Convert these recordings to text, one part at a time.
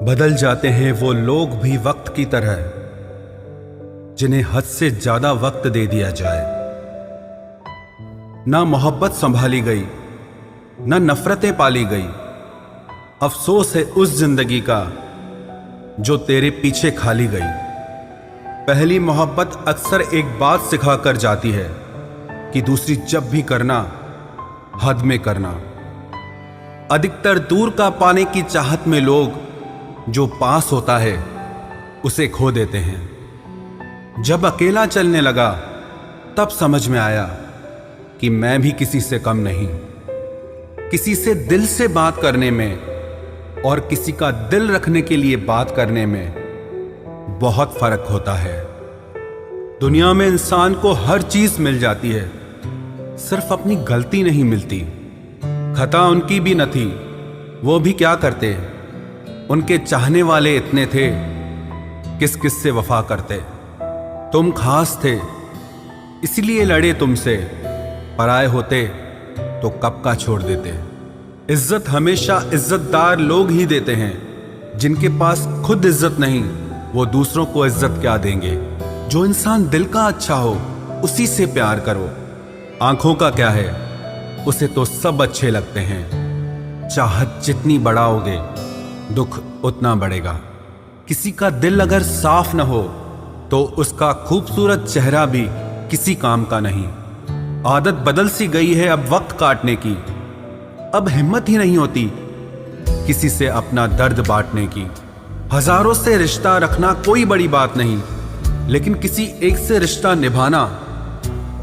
बदल जाते हैं वो लोग भी वक्त की तरह जिन्हें हद से ज्यादा वक्त दे दिया जाए। ना मोहब्बत संभाली गई, ना नफरतें पाली गई। अफसोस है उस जिंदगी का जो तेरे पीछे खाली गई। पहली मोहब्बत अक्सर एक बात सिखाकर जाती है कि दूसरी जब भी करना हद में करना। अधिकतर दूर का पाने की चाहत में लोग जो पास होता है उसे खो देते हैं। जब अकेला चलने लगा तब समझ में आया कि मैं भी किसी से कम नहीं। किसी से दिल से बात करने में और किसी का दिल रखने के लिए बात करने में बहुत फर्क होता है। दुनिया में इंसान को हर चीज मिल जाती है, सिर्फ अपनी गलती नहीं मिलती। खता उनकी भी न थी, वो भी क्या करते। उनके चाहने वाले इतने थे, किस किस से वफा करते। तुम खास थे इसलिए लड़े तुमसे, पराए होते तो कब का छोड़ देते। इज्जत हमेशा इज्जतदार लोग ही देते हैं। जिनके पास खुद इज्जत नहीं वो दूसरों को इज्जत क्या देंगे। जो इंसान दिल का अच्छा हो उसी से प्यार करो। आंखों का क्या है, उसे तो सब अच्छे लगते हैं। चाहत जितनी बढ़ाओगे दुख उतना बढ़ेगा। किसी का दिल अगर साफ न हो तो उसका खूबसूरत चेहरा भी किसी काम का नहीं। आदत बदल सी गई है अब वक्त काटने की। अब हिम्मत ही नहीं होती किसी से अपना दर्द बांटने की। हजारों से रिश्ता रखना कोई बड़ी बात नहीं, लेकिन किसी एक से रिश्ता निभाना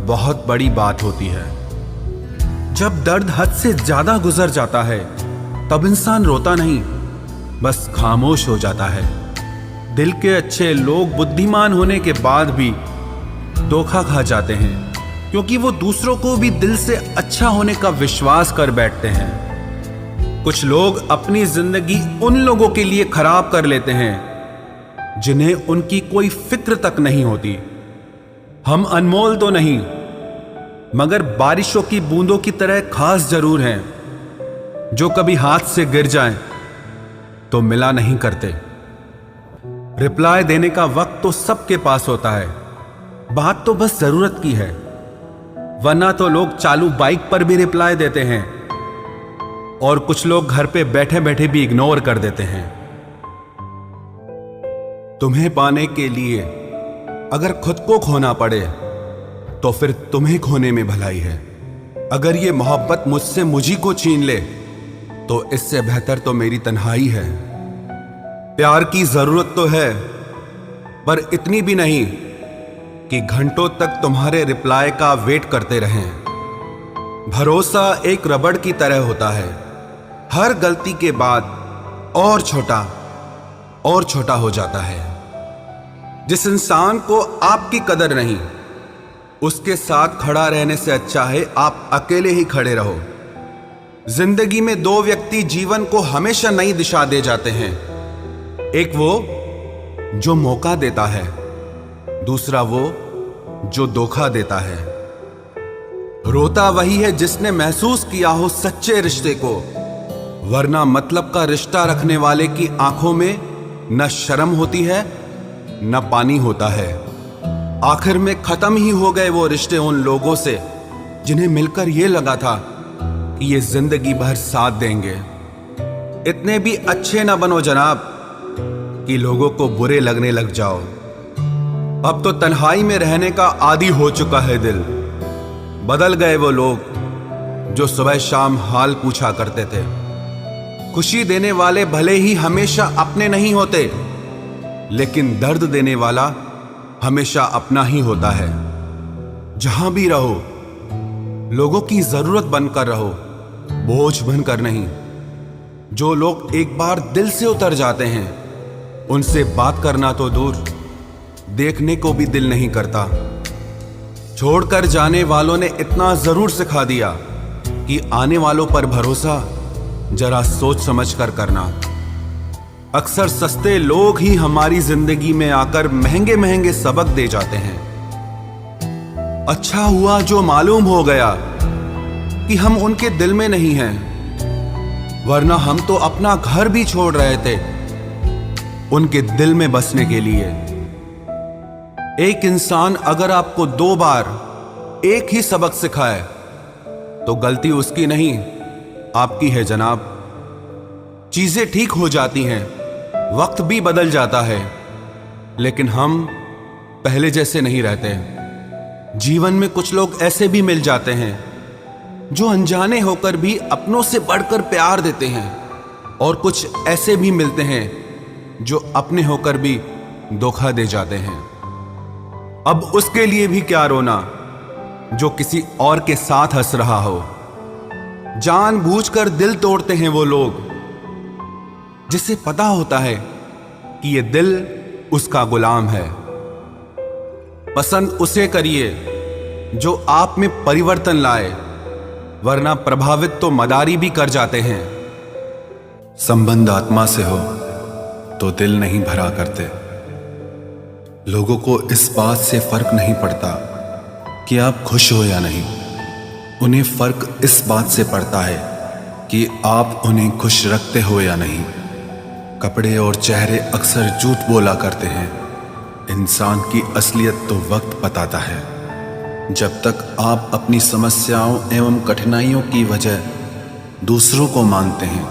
बहुत बड़ी बात होती है। जब दर्द हद से ज्यादा गुजर जाता है तब इंसान रोता नहीं, बस खामोश हो जाता है। दिल के अच्छे लोग बुद्धिमान होने के बाद भी धोखा खा जाते हैं, क्योंकि वो दूसरों को भी दिल से अच्छा होने का विश्वास कर बैठते हैं। कुछ लोग अपनी जिंदगी उन लोगों के लिए खराब कर लेते हैं जिन्हें उनकी कोई फिक्र तक नहीं होती। हम अनमोल तो नहीं, मगर बारिशों की बूंदों की तरह खास जरूर हैं, जो कभी हाथ से गिर जाएं तो मिला नहीं करते। रिप्लाई देने का वक्त तो सबके पास होता है, बात तो बस जरूरत की है। वरना तो लोग चालू बाइक पर भी रिप्लाई देते हैं और कुछ लोग घर पे बैठे बैठे भी इग्नोर कर देते हैं। तुम्हें पाने के लिए अगर खुद को खोना पड़े तो फिर तुम्हें खोने में भलाई है। अगर ये मोहब्बत मुझसे मुझी को छीन ले तो इससे बेहतर तो मेरी तन्हाई है। प्यार की जरूरत तो है, पर इतनी भी नहीं कि घंटों तक तुम्हारे रिप्लाई का वेट करते रहें। भरोसा एक रबड़ की तरह होता है, हर गलती के बाद और छोटा हो जाता है। जिस इंसान को आपकी कदर नहीं, उसके साथ खड़ा रहने से अच्छा है आप अकेले ही खड़े रहो। जिंदगी में दो व्यक्ति जीवन को हमेशा नई दिशा दे जाते हैं। एक वो जो मौका देता है, दूसरा वो जो धोखा देता है। रोता वही है जिसने महसूस किया हो सच्चे रिश्ते को, वरना मतलब का रिश्ता रखने वाले की आंखों में न शर्म होती है न पानी होता है। आखिर में खत्म ही हो गए वो रिश्ते उन लोगों से जिन्हें मिलकर ये लगा था कि ये जिंदगी भर साथ देंगे। इतने भी अच्छे ना बनो जनाब कि लोगों को बुरे लगने लग जाओ। अब तो तन्हाई में रहने का आदी हो चुका है दिल। बदल गए वो लोग जो सुबह शाम हाल पूछा करते थे। खुशी देने वाले भले ही हमेशा अपने नहीं होते, लेकिन दर्द देने वाला हमेशा अपना ही होता है। जहां भी रहो लोगों की जरूरत बनकर रहो, बोझ बनकर नहीं। जो लोग एक बार दिल से उतर जाते हैं उनसे बात करना तो दूर, देखने को भी दिल नहीं करता। छोड़कर जाने वालों ने इतना जरूर सिखा दिया कि आने वालों पर भरोसा जरा सोच समझ कर करना। अक्सर सस्ते लोग ही हमारी जिंदगी में आकर महंगे महंगे सबक दे जाते हैं। अच्छा हुआ जो मालूम हो गया कि हम उनके दिल में नहीं हैं, वरना हम तो अपना घर भी छोड़ रहे थे उनके दिल में बसने के लिए। एक इंसान अगर आपको 2 बार एक ही सबक सिखाए तो गलती उसकी नहीं, आपकी है जनाब। चीजें ठीक हो जाती हैं, वक्त भी बदल जाता है, लेकिन हम पहले जैसे नहीं रहते। जीवन में कुछ लोग ऐसे भी मिल जाते हैं जो अनजाने होकर भी अपनों से बढ़कर प्यार देते हैं, और कुछ ऐसे भी मिलते हैं जो अपने होकर भी धोखा दे जाते हैं। अब उसके लिए भी क्या रोना जो किसी और के साथ हंस रहा हो। जानबूझकर दिल तोड़ते हैं वो लोग जिसे पता होता है कि ये दिल उसका गुलाम है। पसंद उसे करिए जो आप में परिवर्तन लाए, वरना प्रभावित तो मदारी भी कर जाते हैं। संबंध आत्मा से हो तो दिल नहीं भरा करते। लोगों को इस बात से फर्क नहीं पड़ता कि आप खुश हो या नहीं, उन्हें फर्क इस बात से पड़ता है कि आप उन्हें खुश रखते हो या नहीं। कपड़े और चेहरे अक्सर झूठ बोला करते हैं, इंसान की असलियत तो वक्त बताता है। जब तक आप अपनी समस्याओं एवं कठिनाइयों की वजह दूसरों को मानते हैं,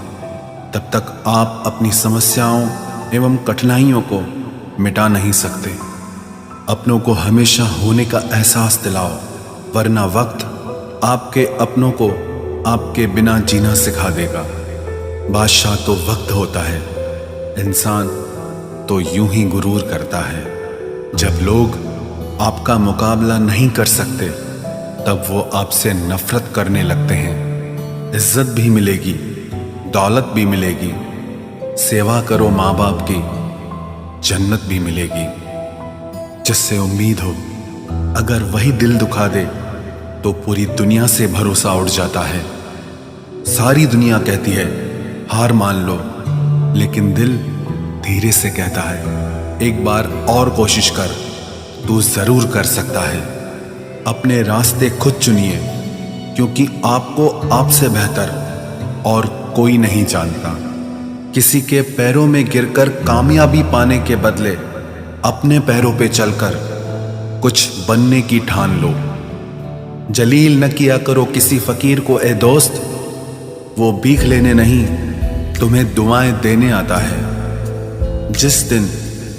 तब तक आप अपनी समस्याओं एवं कठिनाइयों को मिटा नहीं सकते। अपनों को हमेशा होने का एहसास दिलाओ, वरना वक्त आपके अपनों को आपके बिना जीना सिखा देगा। बादशाह तो वक्त होता है, इंसान तो यूं ही गुरूर करता है। जब लोग आपका मुकाबला नहीं कर सकते, तब वो आपसे नफरत करने लगते हैं। इज्जत भी मिलेगी, दौलत भी मिलेगी, सेवा करो माँ बाप की, जन्नत भी मिलेगी। जिससे उम्मीद हो, अगर वही दिल दुखा दे तो पूरी दुनिया से भरोसा उड़ जाता है। सारी दुनिया कहती है हार मान लो, लेकिन दिल धीरे से कहता है एक बार और कोशिश कर, तू जरूर कर सकता है। अपने रास्ते खुद चुनिए, क्योंकि आपको आपसे बेहतर और कोई नहीं जानता। किसी के पैरों में गिरकर कामयाबी पाने के बदले अपने पैरों पे चलकर कुछ बनने की ठान लो। जलील न किया करो किसी फकीर को ए दोस्त, वो भीख लेने नहीं तुम्हें दुआएं देने आता है। जिस दिन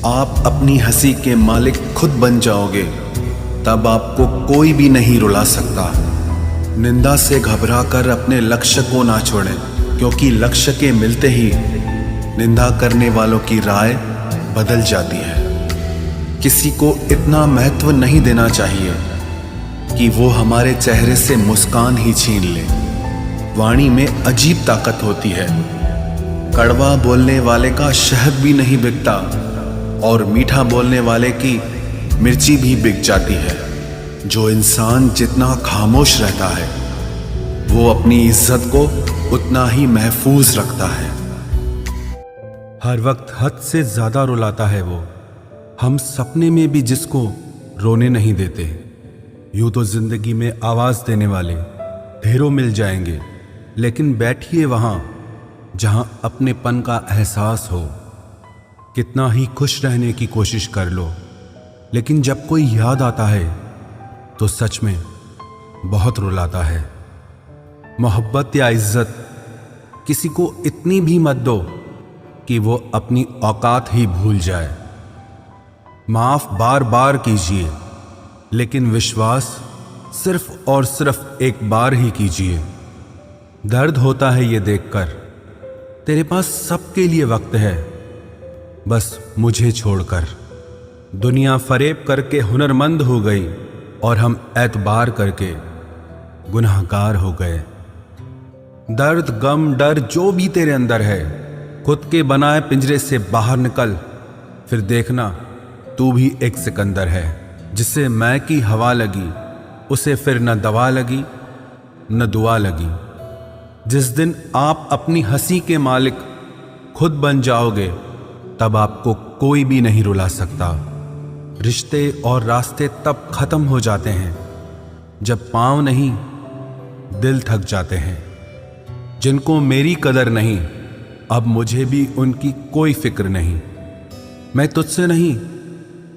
आप अपनी हंसी के मालिक खुद बन जाओगे, तब आपको कोई भी नहीं रुला सकता। निंदा से घबराकर अपने लक्ष्य को ना छोड़ें, क्योंकि लक्ष्य के मिलते ही निंदा करने वालों की राय बदल जाती है। किसी को इतना महत्व नहीं देना चाहिए कि वो हमारे चेहरे से मुस्कान ही छीन ले। वाणी में अजीब ताकत होती है। कड़वा बोलने वाले का शहद भी नहीं बिकता, और मीठा बोलने वाले की मिर्ची भी बिक जाती है। जो इंसान जितना खामोश रहता है, वो अपनी इज्जत को उतना ही महफूज रखता है। हर वक्त हद से ज्यादा रुलाता है वो, हम सपने में भी जिसको रोने नहीं देते। यूं तो जिंदगी में आवाज देने वाले ढेरों मिल जाएंगे, लेकिन बैठिए वहां जहां अपनेपन का एहसास हो। कितना ही खुश रहने की कोशिश कर लो, लेकिन जब कोई याद आता है तो सच में बहुत रुलाता है। मोहब्बत या इज्जत किसी को इतनी भी मत दो कि वो अपनी औकात ही भूल जाए। माफ बार बार कीजिए, लेकिन विश्वास सिर्फ और सिर्फ एक बार ही कीजिए। दर्द होता है ये देखकर तेरे पास सबके लिए वक्त है, बस मुझे छोड़कर। दुनिया फरेब करके हुनरमंद हो गई और हम एतबार करके गुनाहगार हो गए। दर्द, गम, डर जो भी तेरे अंदर है, खुद के बनाए पिंजरे से बाहर निकल, फिर देखना तू भी एक सिकंदर है। जिसे मैं की हवा लगी, उसे फिर न दवा लगी न दुआ लगी। जिस दिन आप अपनी हंसी के मालिक खुद बन जाओगे, तब आपको कोई भी नहीं रुला सकता। रिश्ते और रास्ते तब खत्म हो जाते हैं जब पांव नहीं दिल थक जाते हैं। जिनको मेरी कदर नहीं, अब मुझे भी उनकी कोई फिक्र नहीं। मैं तुझसे नहीं,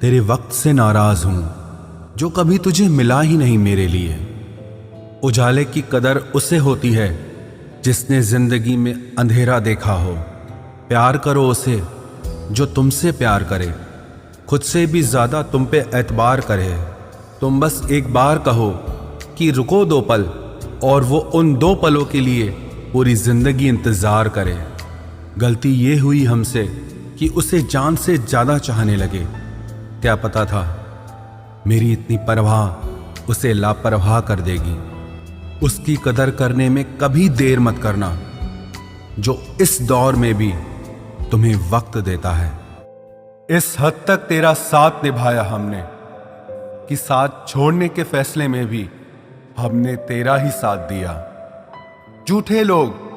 तेरे वक्त से नाराज हूं, जो कभी तुझे मिला ही नहीं मेरे लिए। उजाले की कदर उसे होती है जिसने जिंदगी में अंधेरा देखा हो। प्यार करो उसे जो तुमसे प्यार करे, खुद से भी ज्यादा तुम पे एतबार करे। तुम बस एक बार कहो कि रुको 2 पल, और वो उन 2 पलों के लिए पूरी जिंदगी इंतजार करे। गलती ये हुई हमसे कि उसे जान से ज्यादा चाहने लगे। क्या पता था मेरी इतनी परवाह उसे लापरवाह कर देगी। उसकी कदर करने में कभी देर मत करना, जो इस दौर में भी तुम्हें वक्त देता है। इस हद तक तेरा साथ निभाया हमने कि साथ छोड़ने के फैसले में भी हमने तेरा ही साथ दिया। झूठे लोग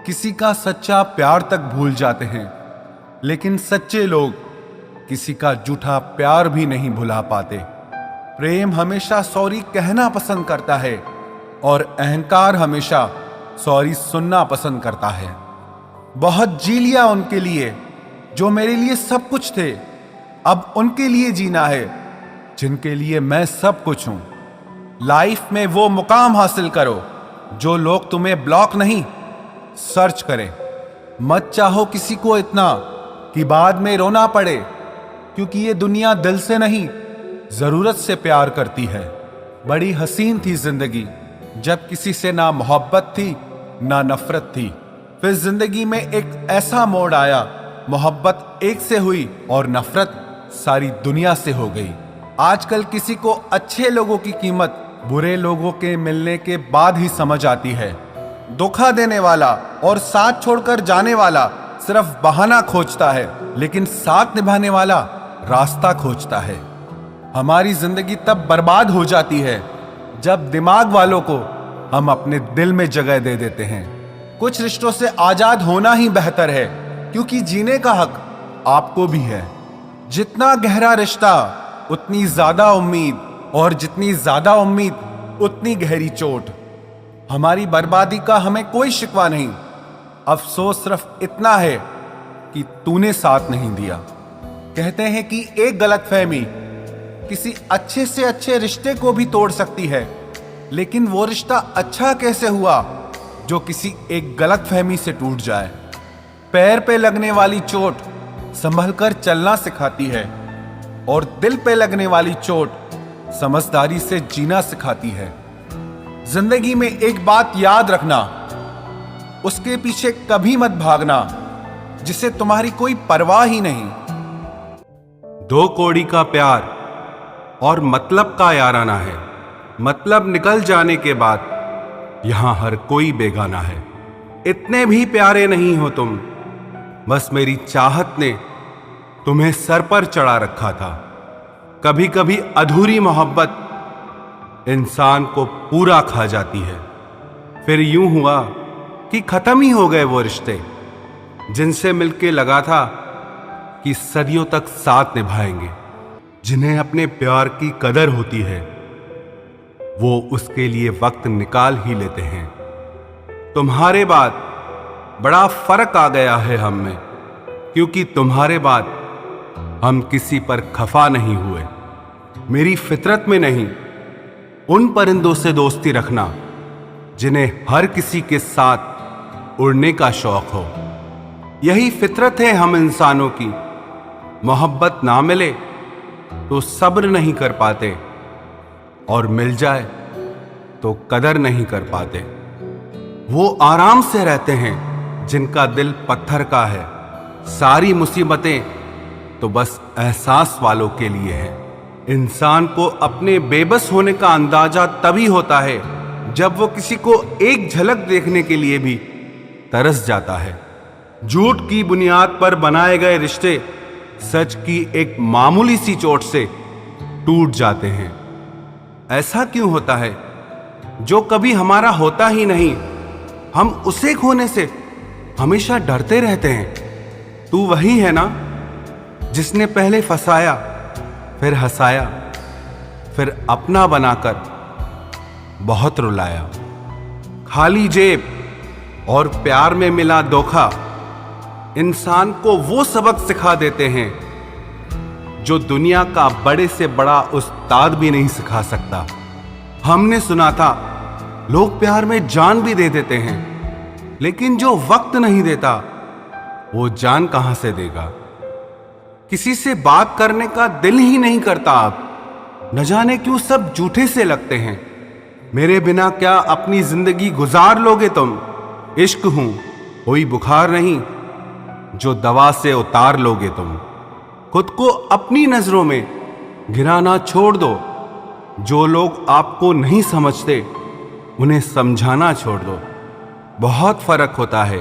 किसी का सच्चा प्यार तक भूल जाते हैं, लेकिन सच्चे लोग किसी का झूठा प्यार भी नहीं भुला पाते। प्रेम हमेशा सॉरी कहना पसंद करता है और अहंकार हमेशा सॉरी सुनना पसंद करता है। बहुत जी लिया उनके लिए जो मेरे लिए सब कुछ थे, अब उनके लिए जीना है जिनके लिए मैं सब कुछ हूं। लाइफ में वो मुकाम हासिल करो जो लोग तुम्हें ब्लॉक नहीं, सर्च करें। मत चाहो किसी को इतना कि बाद में रोना पड़े, क्योंकि ये दुनिया दिल से नहीं, जरूरत से प्यार करती है। बड़ी हसीन थी जिंदगी जब किसी से ना मोहब्बत थी ना नफरत थी। फिर जिंदगी में एक ऐसा मोड़ आया, मोहब्बत एक से हुई और नफरत सारी दुनिया से हो गई। आजकल किसी को अच्छे लोगों की कीमत बुरे लोगों के मिलने के बाद ही समझ आती है। धोखा देने वाला और साथ छोड़कर जाने वाला सिर्फ बहाना खोजता है, लेकिन साथ निभाने वाला रास्ता खोजता है। हमारी जिंदगी तब बर्बाद हो जाती है जब दिमाग वालों को हम अपने दिल में जगह दे देते हैं। कुछ रिश्तों से आजाद होना ही बेहतर है, क्योंकि जीने का हक आपको भी है। जितना गहरा रिश्ता उतनी ज्यादा उम्मीद, और जितनी ज्यादा उम्मीद उतनी गहरी चोट। हमारी बर्बादी का हमें कोई शिकवा नहीं, अफसोस सिर्फ इतना है कि तूने साथ नहीं दिया। कहते हैं कि एक गलतफहमी किसी अच्छे से अच्छे रिश्ते को भी तोड़ सकती है, लेकिन वो रिश्ता अच्छा कैसे हुआ जो किसी एक गलतफहमी से टूट जाए। पैर पे लगने वाली चोट संभल कर चलना सिखाती है, और दिल पे लगने वाली चोट समझदारी से जीना सिखाती है। जिंदगी में एक बात याद रखना, उसके पीछे कभी मत भागना जिसे तुम्हारी कोई परवाह ही नहीं। 2 कौड़ी का प्यार और मतलब का याराना है। मतलब निकल जाने के बाद यहां हर कोई बेगाना है। इतने भी प्यारे नहीं हो तुम, बस मेरी चाहत ने तुम्हें सर पर चढ़ा रखा था। कभी कभी अधूरी मोहब्बत इंसान को पूरा खा जाती है। फिर यूं हुआ कि खत्म ही हो गए वो रिश्ते जिनसे मिलके लगा था कि सदियों तक साथ निभाएंगे। जिन्हें अपने प्यार की कदर होती है वो उसके लिए वक्त निकाल ही लेते हैं। तुम्हारे बाद बड़ा फर्क आ गया है हम में, क्योंकि तुम्हारे बाद हम किसी पर खफा नहीं हुए। मेरी फितरत में नहीं उन परिंदों से दोस्ती रखना जिन्हें हर किसी के साथ उड़ने का शौक हो। यही फितरत है हम इंसानों की। मोहब्बत ना मिले तो सब्र नहीं कर पाते, और मिल जाए तो कदर नहीं कर पाते। वो आराम से रहते हैं जिनका दिल पत्थर का है। सारी मुसीबतें तो बस एहसास वालों के लिए है। इंसान को अपने बेबस होने का अंदाजा तभी होता है जब वो किसी को एक झलक देखने के लिए भी तरस जाता है। झूठ की बुनियाद पर बनाए गए रिश्ते सच की एक मामूली सी चोट से टूट जाते हैं। ऐसा क्यों होता है? जो कभी हमारा होता ही नहीं, हम उसे खोने से हमेशा डरते रहते हैं। तू वही है ना जिसने पहले फंसाया, फिर हंसाया, फिर अपना बनाकर बहुत रुलाया। खाली जेब और प्यार में मिला धोखा इंसान को वो सबक सिखा देते हैं जो दुनिया का बड़े से बड़ा उस्ताद भी नहीं सिखा सकता। हमने सुना था लोग प्यार में जान भी दे देते हैं, लेकिन जो वक्त नहीं देता वो जान कहां से देगा। किसी से बात करने का दिल ही नहीं करता अब, न जाने क्यों सब झूठे से लगते हैं। मेरे बिना क्या अपनी जिंदगी गुजार लोगे तुम? इश्क हूं कोई बुखार नहीं जो दवा से उतार लोगे तुम। खुद को अपनी नजरों में गिराना छोड़ दो। जो लोग आपको नहीं समझते उन्हें समझाना छोड़ दो। बहुत फर्क होता है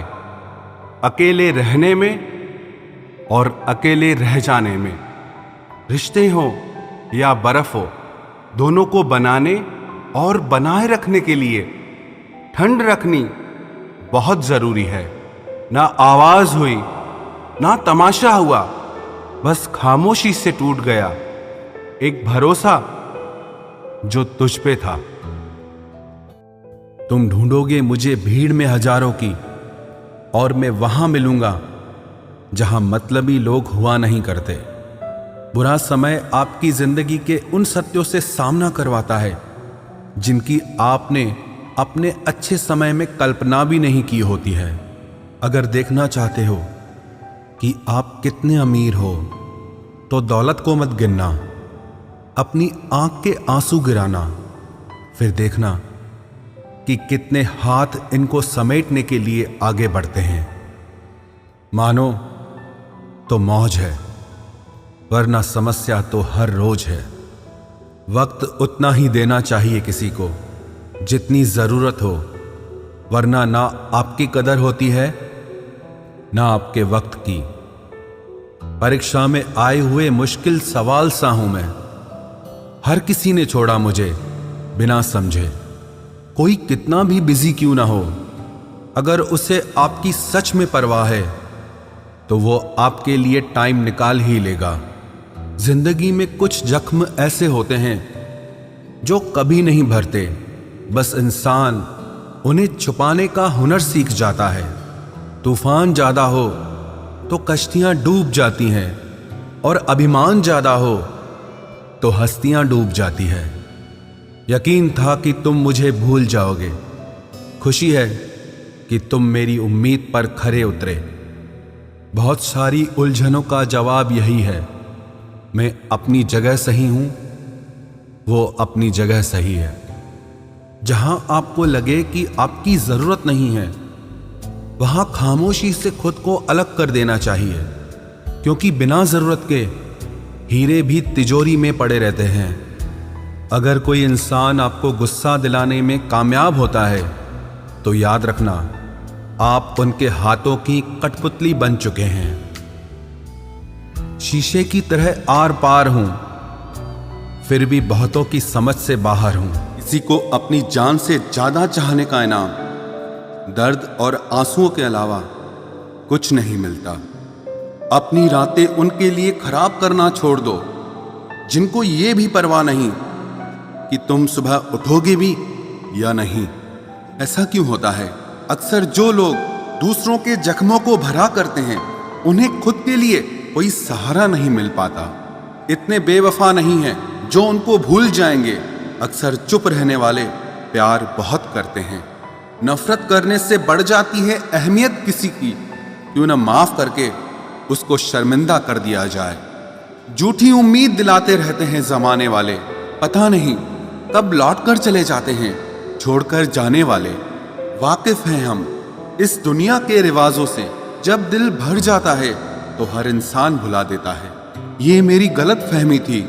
अकेले रहने में और अकेले रह जाने में। रिश्ते हो या बर्फ हो, दोनों को बनाने और बनाए रखने के लिए ठंड रखनी बहुत जरूरी है। ना आवाज हुई ना तमाशा हुआ, बस खामोशी से टूट गया एक भरोसा जो तुझ पे था। तुम ढूंढोगे मुझे भीड़ में हजारों की, और मैं वहां मिलूंगा जहां मतलबी लोग हुआ नहीं करते। बुरा समय आपकी जिंदगी के उन सत्यों से सामना करवाता है जिनकी आपने अपने अच्छे समय में कल्पना भी नहीं की होती है। अगर देखना चाहते हो कि आप कितने अमीर हो तो दौलत को मत गिनना, अपनी आंख के आंसू गिराना, फिर देखना कि कितने हाथ इनको समेटने के लिए आगे बढ़ते हैं। मानो तो मौज है, वरना समस्या तो हर रोज है। वक्त उतना ही देना चाहिए किसी को जितनी जरूरत हो, वरना ना आपकी कदर होती है ना आपके वक्त की। परीक्षा में आए हुए मुश्किल सवाल सा हूं मैं। हर किसी ने छोड़ा मुझे बिना समझे। कोई कितना भी बिजी क्यों ना हो, अगर उसे आपकी सच में परवाह है तो वो आपके लिए टाइम निकाल ही लेगा। जिंदगी में कुछ जख्म ऐसे होते हैं जो कभी नहीं भरते, बस इंसान उन्हें छुपाने का हुनर सीख जाता है। तूफान ज्यादा हो तो कश्तियां डूब जाती हैं, और अभिमान ज्यादा हो तो हस्तियां डूब जाती है। यकीन था कि तुम मुझे भूल जाओगे। खुशी है कि तुम मेरी उम्मीद पर खरे उतरे। बहुत सारी उलझनों का जवाब यही है, मैं अपनी जगह सही हूं, वो अपनी जगह सही है। जहां आपको लगे कि आपकी जरूरत नहीं है, वहां खामोशी से खुद को अलग कर देना चाहिए, क्योंकि बिना जरूरत के हीरे भी तिजोरी में पड़े रहते हैं। अगर कोई इंसान आपको गुस्सा दिलाने में कामयाब होता है तो याद रखना आप उनके हाथों की कठपुतली बन चुके हैं। शीशे की तरह आर पार हूं, फिर भी बहुतों की समझ से बाहर हूं। किसी को अपनी जान से ज्यादा चाहने का इनाम दर्द और आंसुओं के अलावा कुछ नहीं मिलता। अपनी रातें उनके लिए खराब करना छोड़ दो जिनको ये भी परवाह नहीं कि तुम सुबह उठोगे भी या नहीं। ऐसा क्यों होता है? अक्सर जो लोग दूसरों के जख्मों को भरा करते हैं, उन्हें खुद के लिए कोई सहारा नहीं मिल पाता। इतने बेवफा नहीं हैं जो उनको भूल जाएंगे। अक्सर चुप रहने वाले प्यार बहुत करते हैं। नफरत करने से बढ़ जाती है अहमियत किसी की। क्यों न माफ करके उसको शर्मिंदा कर दिया जाए। झूठी उम्मीद दिलाते रहते हैं जमाने वाले, पता नहीं कब लौट कर चले जाते हैं छोड़कर जाने वाले। वाकिफ हैं हम इस दुनिया के रिवाजों से। जब दिल भर जाता है तो हर इंसान भुला देता है। ये मेरी गलत फहमी थी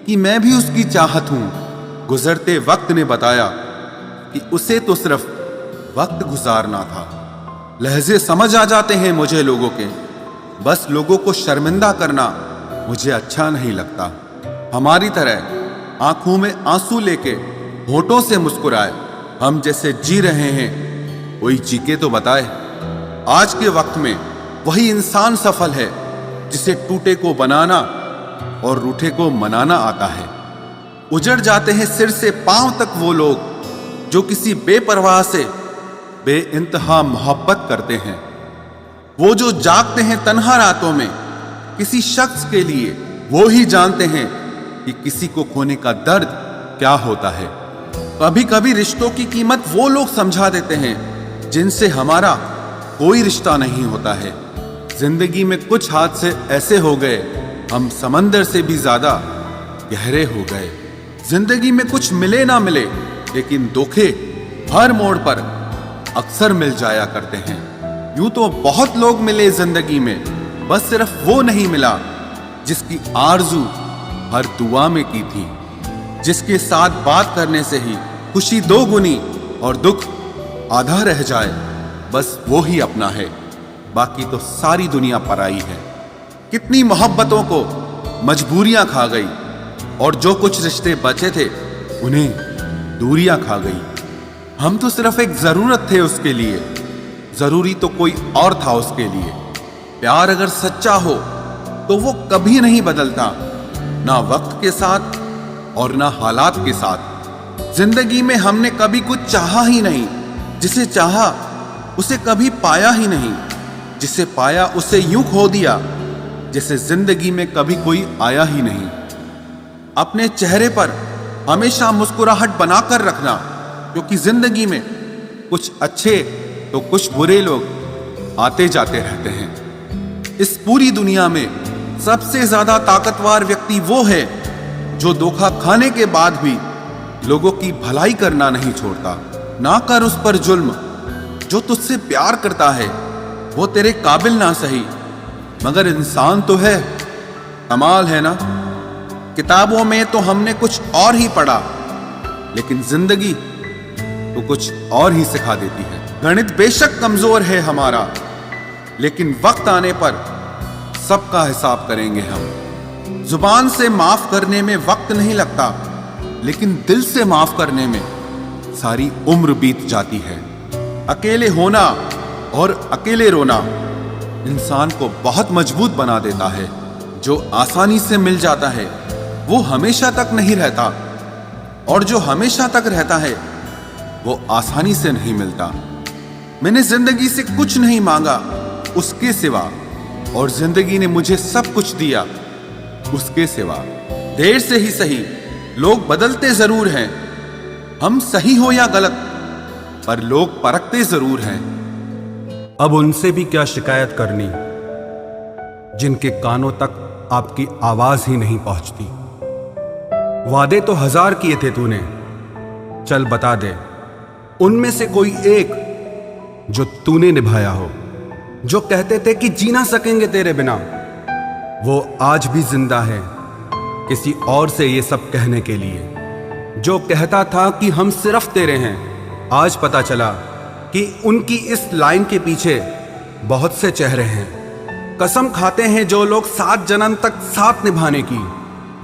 कि मैं भी उसकी चाहत हूं। गुजरते वक्त ने बताया कि उसे तो सिर्फ वक्त गुजारना था। लहजे समझ आ जाते हैं मुझे लोगों के, बस लोगों को शर्मिंदा करना मुझे अच्छा नहीं लगता। हमारी तरह आंखों में आंसू लेके होठों से मुस्कुराए। हम जैसे जी रहे हैं कोई जी के तो बताए। आज के वक्त में वही इंसान सफल है जिसे टूटे को बनाना और रूठे को मनाना आता है। उजड़ जाते हैं सिर से पांव तक वो लोग जो किसी बेपरवाह से बेइंतहा मोहब्बत करते हैं। वो जो जागते हैं तन्हा रातों में किसी शख्स के लिए वो ही जानते हैं कि किसी को खोने का दर्द क्या होता है। कभी कभी रिश्तों की कीमत वो लोग समझा देते हैं जिनसे हमारा कोई रिश्ता नहीं होता है। जिंदगी में कुछ हादसे ऐसे हो गए, हम समंदर से भी ज्यादा गहरे हो गए। जिंदगी में कुछ मिले ना मिले, लेकिन धोखे हर मोड़ पर अक्सर मिल जाया करते हैं। यूं तो बहुत लोग मिले जिंदगी में, बस सिर्फ वो नहीं मिला जिसकी आरजू हर दुआ में की थी, जिसके साथ बात करने से ही खुशी दो गुनी और दुख आधा रह जाए। बस वो ही अपना है, बाकी तो सारी दुनिया पराई है। कितनी मोहब्बतों को मजबूरियां खा गई, और जो कुछ रिश्ते बचे थे उन्हें दूरियां खा गई। हम तो सिर्फ एक जरूरत थे उसके लिए, जरूरी तो कोई और था उसके लिए। प्यार अगर सच्चा हो तो वो कभी नहीं बदलता, ना वक्त के साथ और ना हालात के साथ। जिंदगी में हमने कभी कुछ चाहा ही नहीं, जिसे चाहा उसे कभी पाया ही नहीं, जिसे पाया उसे यूं खो दिया जिसे जिंदगी में कभी कोई आया ही नहीं। अपने चेहरे पर हमेशा मुस्कुराहट बनाकर रखना, क्योंकि जिंदगी में कुछ अच्छे तो कुछ बुरे लोग आते जाते रहते हैं। इस पूरी दुनिया में सबसे ज्यादा ताकतवर व्यक्ति वो है जो धोखा खाने के बाद भी लोगों की भलाई करना नहीं छोड़ता। ना कर उस पर जुल्म, जो तुझसे प्यार करता है वो तेरे काबिल ना सही, मगर इंसान तो है। कमाल है ना, किताबों में तो हमने कुछ और ही पढ़ा, लेकिन जिंदगी तो कुछ और ही सिखा देती है। गणित बेशक कमजोर है हमारा, लेकिन वक्त आने पर सबका हिसाब करेंगे हम। जुबान से माफ करने में वक्त नहीं लगता, लेकिन दिल से माफ करने में सारी उम्र बीत जाती है। अकेले होना और अकेले रोना इंसान को बहुत मजबूत बना देता है। जो आसानी से मिल जाता है वो हमेशा तक नहीं रहता, और जो हमेशा तक रहता है वो आसानी से नहीं मिलता। मैंने जिंदगी से कुछ नहीं मांगा उसके सिवा, और जिंदगी ने मुझे सब कुछ दिया उसके सिवा। देर से ही सही, लोग बदलते जरूर हैं, हम सही हो या गलत, पर लोग परखते जरूर हैं। अब उनसे भी क्या शिकायत करनी जिनके कानों तक आपकी आवाज ही नहीं पहुंचती। वादे तो 1000 किए थे तूने, चल बता दे उनमें से कोई एक जो तूने निभाया हो। जो कहते थे कि जी ना सकेंगे तेरे बिना, वो आज भी जिंदा है किसी और से ये सब कहने के लिए। जो कहता था कि हम सिर्फ तेरे हैं, आज पता चला कि उनकी इस लाइन के पीछे बहुत से चेहरे हैं। कसम खाते हैं जो लोग 7 जन्म तक साथ निभाने की,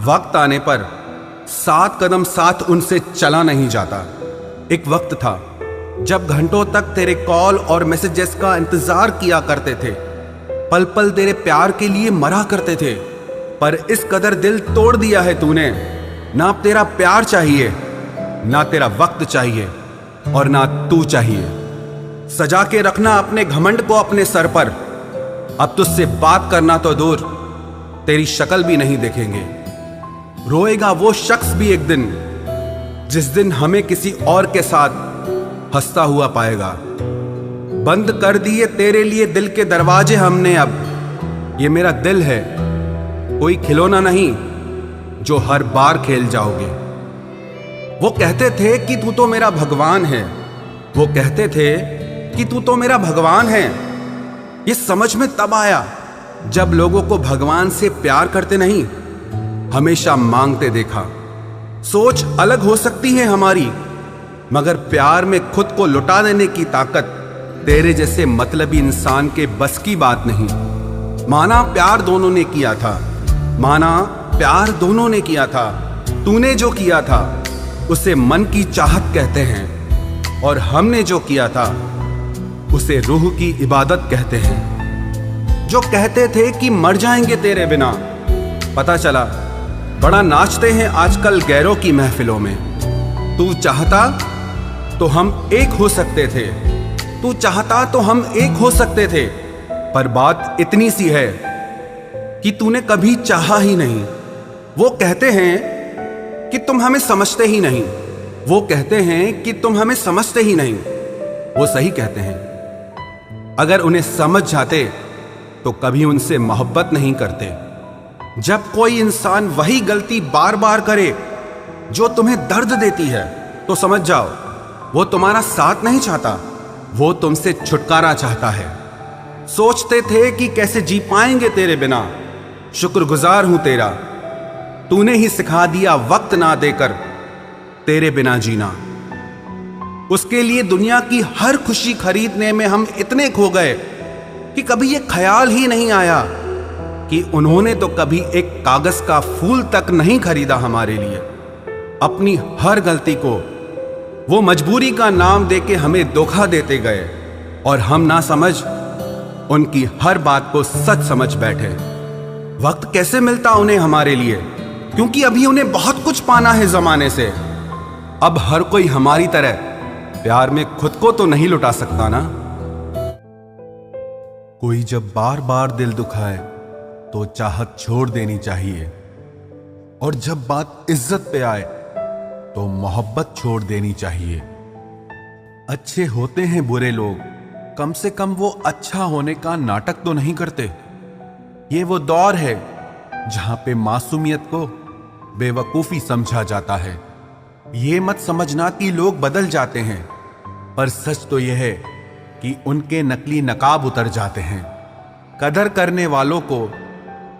वक्त आने पर 7 कदम साथ उनसे चला नहीं जाता। एक वक्त था जब घंटों तक तेरे कॉल और मैसेजेस का इंतजार किया करते थे, पल पल तेरे प्यार के लिए मरा करते थे, पर इस कदर दिल तोड़ दिया है तूने। ना तेरा प्यार चाहिए, ना तेरा वक्त चाहिए, और ना तू चाहिए। सजा के रखना अपने घमंड को अपने सर पर। अब तुझसे बात करना तो दूर, तेरी शक्ल भी नहीं देखेंगे। रोएगा वो शख्स भी एक दिन, जिस दिन हमें किसी और के साथ हंसता हुआ पाएगा। बंद कर दिए तेरे लिए दिल के दरवाजे हमने अब। ये मेरा दिल है, कोई खिलौना नहीं जो हर बार खेल जाओगे। वो कहते थे कि तू तो मेरा भगवान है, वो कहते थे कि तू तो मेरा भगवान है। ये समझ में तब आया जब लोगों को भगवान से प्यार करते नहीं, हमेशा मांगते देखा। सोच अलग हो सकती है हमारी, मगर प्यार में खुद को लुटा देने की ताकत तेरे जैसे मतलबी इंसान के बस की बात नहीं। माना प्यार दोनों ने किया था, माना प्यार दोनों ने किया था। तूने जो किया था उसे मन की चाहत कहते हैं, और हमने जो किया था उसे रूह की इबादत कहते हैं। जो कहते थे कि मर जाएंगे तेरे बिना, पता चला बड़ा नाचते हैं आजकल गैरों की महफिलों में। तू चाहता तो हम एक हो सकते थे, तू चाहता तो हम एक हो सकते थे, पर बात इतनी सी है कि तूने कभी चाहा ही नहीं। वो कहते हैं कि तुम हमें समझते ही नहीं। वो कहते हैं कि तुम हमें समझते ही नहीं। वो सही कहते हैं। अगर उन्हें समझ जाते तो कभी उनसे मोहब्बत नहीं करते। जब कोई इंसान वही गलती बार बार करे जो तुम्हें दर्द देती है, तो समझ जाओ वो तुम्हारा साथ नहीं चाहता, वो तुमसे छुटकारा चाहता है। सोचते थे कि कैसे जी पाएंगे तेरे बिना, शुक्रगुजार हूं तेरा, तूने ही सिखा दिया वक्त ना देकर तेरे बिना जीना। उसके लिए दुनिया की हर खुशी खरीदने में हम इतने खो गए कि कभी ये ख्याल ही नहीं आया कि उन्होंने तो कभी एक कागज का फूल तक नहीं खरीदा हमारे लिए। अपनी हर गलती को वो मजबूरी का नाम देके हमें धोखा देते गए और हम ना समझ उनकी हर बात को सच समझ बैठे। वक्त कैसे मिलता उन्हें हमारे लिए, क्योंकि अभी उन्हें बहुत कुछ पाना है जमाने से। अब हर कोई हमारी तरह प्यार में खुद को तो नहीं लुटा सकता ना। कोई जब बार बार दिल दुखाए तो चाहत छोड़ देनी चाहिए, और जब बात इज्जत पे आए तो मोहब्बत छोड़ देनी चाहिए। अच्छे होते हैं बुरे लोग, कम से कम वो अच्छा होने का नाटक तो नहीं करते। ये वो दौर है जहां पे मासूमियत को बेवकूफी समझा जाता है। ये मत समझना कि लोग बदल जाते हैं, पर सच तो यह है कि उनके नकली नकाब उतर जाते हैं। कदर करने वालों को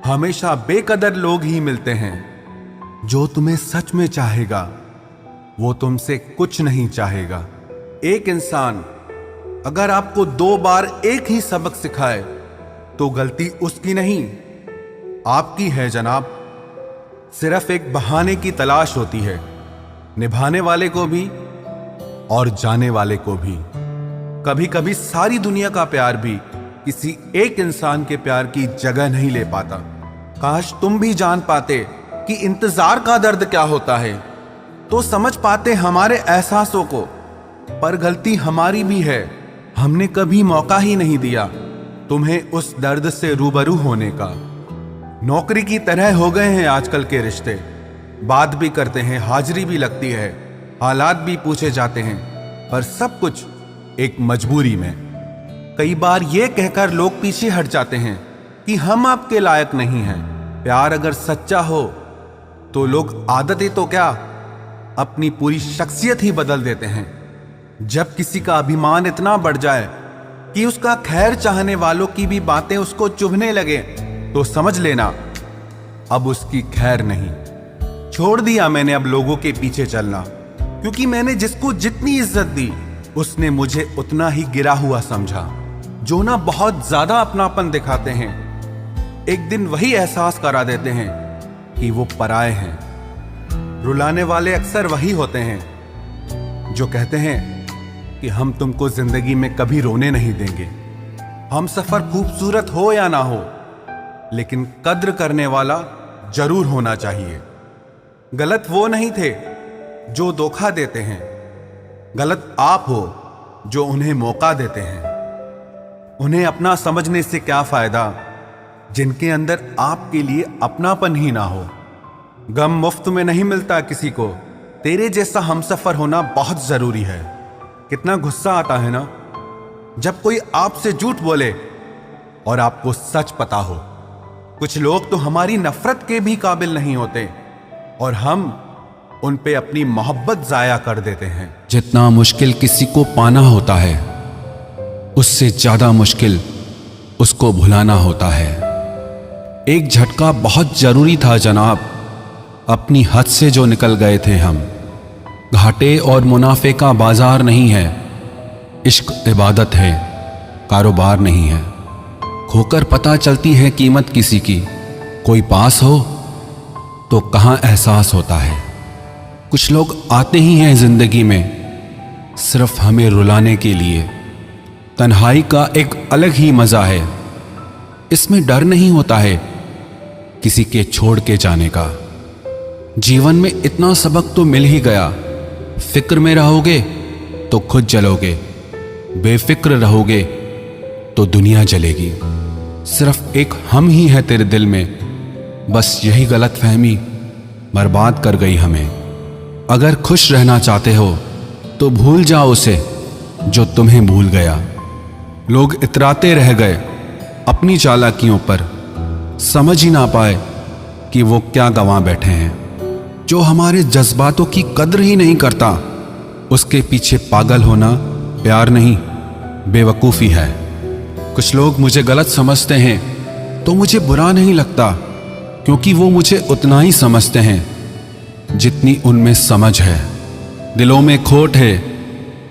हमेशा बेकदर लोग ही मिलते हैं। जो तुम्हें सच में चाहेगा वो तुमसे कुछ नहीं चाहेगा। एक इंसान अगर आपको 2 बार एक ही सबक सिखाए तो गलती उसकी नहीं, आपकी है जनाब। सिर्फ एक बहाने की तलाश होती है, निभाने वाले को भी और जाने वाले को भी। कभी कभी सारी दुनिया का प्यार भी किसी एक इंसान के प्यार की जगह नहीं ले पाता। काश तुम भी जान पाते कि इंतजार का दर्द क्या होता है, तो समझ पाते हमारे एहसासों को। पर गलती हमारी भी है, हमने कभी मौका ही नहीं दिया तुम्हें उस दर्द से रूबरू होने का। नौकरी की तरह हो गए हैं आजकल के रिश्ते। बात भी करते हैं, हाजिरी भी लगती है, हालात भी पूछे जाते हैं, पर सब कुछ एक मजबूरी में। कई बार ये कहकर लोग पीछे हट जाते हैं कि हम आपके लायक नहीं हैं। प्यार अगर सच्चा हो तो लोग आदतें तो क्या, अपनी पूरी शख्सियत ही बदल देते हैं। जब किसी का अभिमान इतना बढ़ जाए कि उसका खैर चाहने वालों की भी बातें उसको चुभने लगे, तो समझ लेना अब उसकी खैर नहीं। छोड़ दिया मैंने अब लोगों के पीछे चलना, क्योंकि मैंने जिसको जितनी इज्जत दी उसने मुझे उतना ही गिरा हुआ समझा। जो ना बहुत ज्यादा अपनापन दिखाते हैं, एक दिन वही एहसास करा देते हैं कि वो पराए हैं। रुलाने वाले अक्सर वही होते हैं जो कहते हैं कि हम तुमको जिंदगी में कभी रोने नहीं देंगे। हम सफर खूबसूरत हो या ना हो, लेकिन कद्र करने वाला जरूर होना चाहिए। गलत वो नहीं थे जो धोखा देते हैं, गलत आप हो जो उन्हें मौका देते हैं। उन्हें अपना समझने से क्या फायदा जिनके अंदर आपके लिए अपनापन ही ना हो। गम मुफ्त में नहीं मिलता किसी को, तेरे जैसा हमसफर होना बहुत जरूरी है। कितना गुस्सा आता है ना जब कोई आपसे झूठ बोले और आपको सच पता हो। कुछ लोग तो हमारी नफरत के भी काबिल नहीं होते और हम उन पे अपनी मोहब्बत जाया कर देते हैं। जितना मुश्किल किसी को पाना होता है, उससे ज्यादा मुश्किल उसको भुलाना होता है। एक झटका बहुत जरूरी था जनाब, अपनी हद से जो निकल गए थे हम। घाटे और मुनाफे का बाजार नहीं है, इश्क इबादत है, कारोबार नहीं है। खोकर पता चलती है कीमत किसी की, कोई पास हो तो कहाँ एहसास होता है। कुछ लोग आते ही हैं जिंदगी में सिर्फ हमें रुलाने के लिए। तन्हाई का एक अलग ही मजा है, इसमें डर नहीं होता है किसी के छोड़ के जाने का। जीवन में इतना सबक तो मिल ही गया, फिक्र में रहोगे तो खुद जलोगे, बेफिक्र रहोगे तो दुनिया जलेगी। सिर्फ एक हम ही है तेरे दिल में, बस यही गलत फहमी बर्बाद कर गई हमें। अगर खुश रहना चाहते हो तो भूल जाओ उसे जो तुम्हें भूल गया। लोग इतराते रह गए अपनी चालाकियों पर, समझ ही ना पाए कि वो क्या गंवा बैठे हैं। जो हमारे जज्बातों की कद्र ही नहीं करता, उसके पीछे पागल होना प्यार नहीं, बेवकूफ़ी है। कुछ लोग मुझे गलत समझते हैं तो मुझे बुरा नहीं लगता, क्योंकि वो मुझे उतना ही समझते हैं जितनी उनमें समझ है। दिलों में खोट है,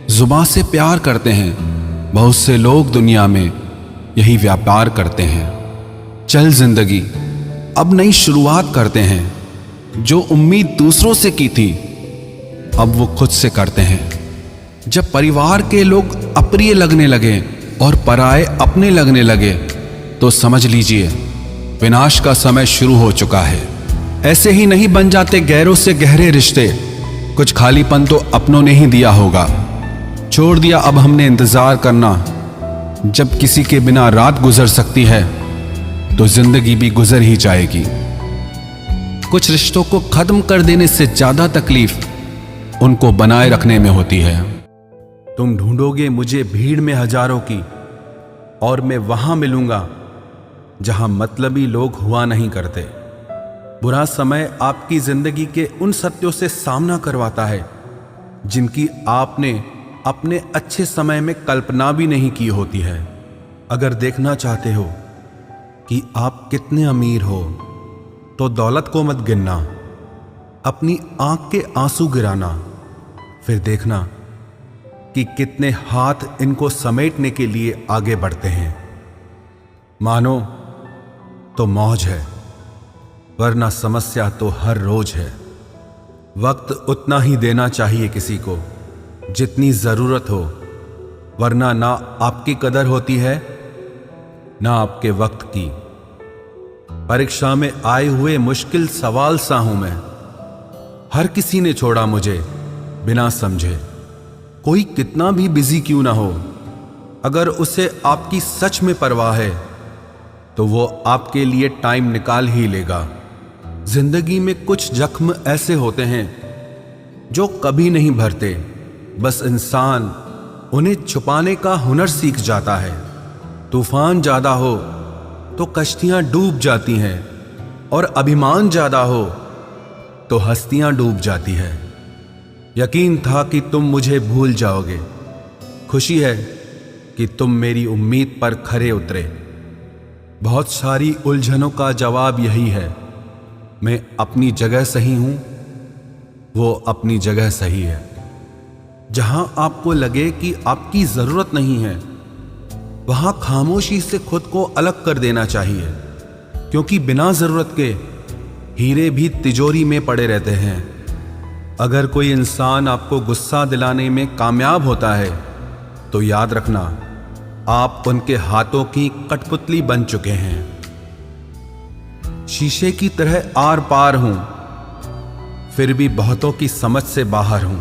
जुबान से प्यार करते हैं, बहुत से लोग दुनिया में यही व्यापार करते हैं। चल जिंदगी अब नई शुरुआत करते हैं, जो उम्मीद दूसरों से की थी अब वो खुद से करते हैं। जब परिवार के लोग अप्रिय लगने लगे और पराये अपने लगने लगे तो समझ लीजिए विनाश का समय शुरू हो चुका है। ऐसे ही नहीं बन जाते गैरों से गहरे रिश्ते, कुछ खालीपन तो अपनों ने ही दिया होगा। छोड़ दिया अब हमने इंतजार करना, जब किसी के बिना रात गुजर सकती है तो जिंदगी भी गुजर ही जाएगी। कुछ रिश्तों को खत्म कर देने से ज्यादा तकलीफ उनको बनाए रखने में होती है। तुम ढूंढोगे मुझे भीड़ में हजारों की, और मैं वहां मिलूंगा जहां मतलबी लोग हुआ नहीं करते। बुरा समय आपकी जिंदगी के उन सत्यों से सामना करवाता है जिनकी आपने अपने अच्छे समय में कल्पना भी नहीं की होती है। अगर देखना चाहते हो कि आप कितने अमीर हो तो दौलत को मत गिनना, अपनी आंख के आंसू गिराना, फिर देखना कि कितने हाथ इनको समेटने के लिए आगे बढ़ते हैं। मानो तो मौज है, वरना समस्या तो हर रोज है। वक्त उतना ही देना चाहिए किसी को जितनी जरूरत हो, वरना ना आपकी कदर होती है ना आपके वक्त की। परीक्षा में आए हुए मुश्किल सवाल सा हूं मैं, हर किसी ने छोड़ा मुझे बिना समझे। कोई कितना भी बिजी क्यों ना हो, अगर उसे आपकी सच में परवाह है तो वो आपके लिए टाइम निकाल ही लेगा। जिंदगी में कुछ जख्म ऐसे होते हैं जो कभी नहीं भरते, बस इंसान उन्हें छुपाने का हुनर सीख जाता है। तूफान ज्यादा हो तो कश्तियां डूब जाती हैं, और अभिमान ज्यादा हो तो हस्तियां डूब जाती है। यकीन था कि तुम मुझे भूल जाओगे, खुशी है कि तुम मेरी उम्मीद पर खरे उतरे। बहुत सारी उलझनों का जवाब यही है, मैं अपनी जगह सही हूं, वो अपनी जगह सही है। जहां आपको लगे कि आपकी जरूरत नहीं है, वहां खामोशी से खुद को अलग कर देना चाहिए, क्योंकि बिना जरूरत के हीरे भी तिजोरी में पड़े रहते हैं। अगर कोई इंसान आपको गुस्सा दिलाने में कामयाब होता है तो याद रखना आप उनके हाथों की कठपुतली बन चुके हैं। शीशे की तरह आर पार हूं, फिर भी बहुतों की समझ से बाहर हूं।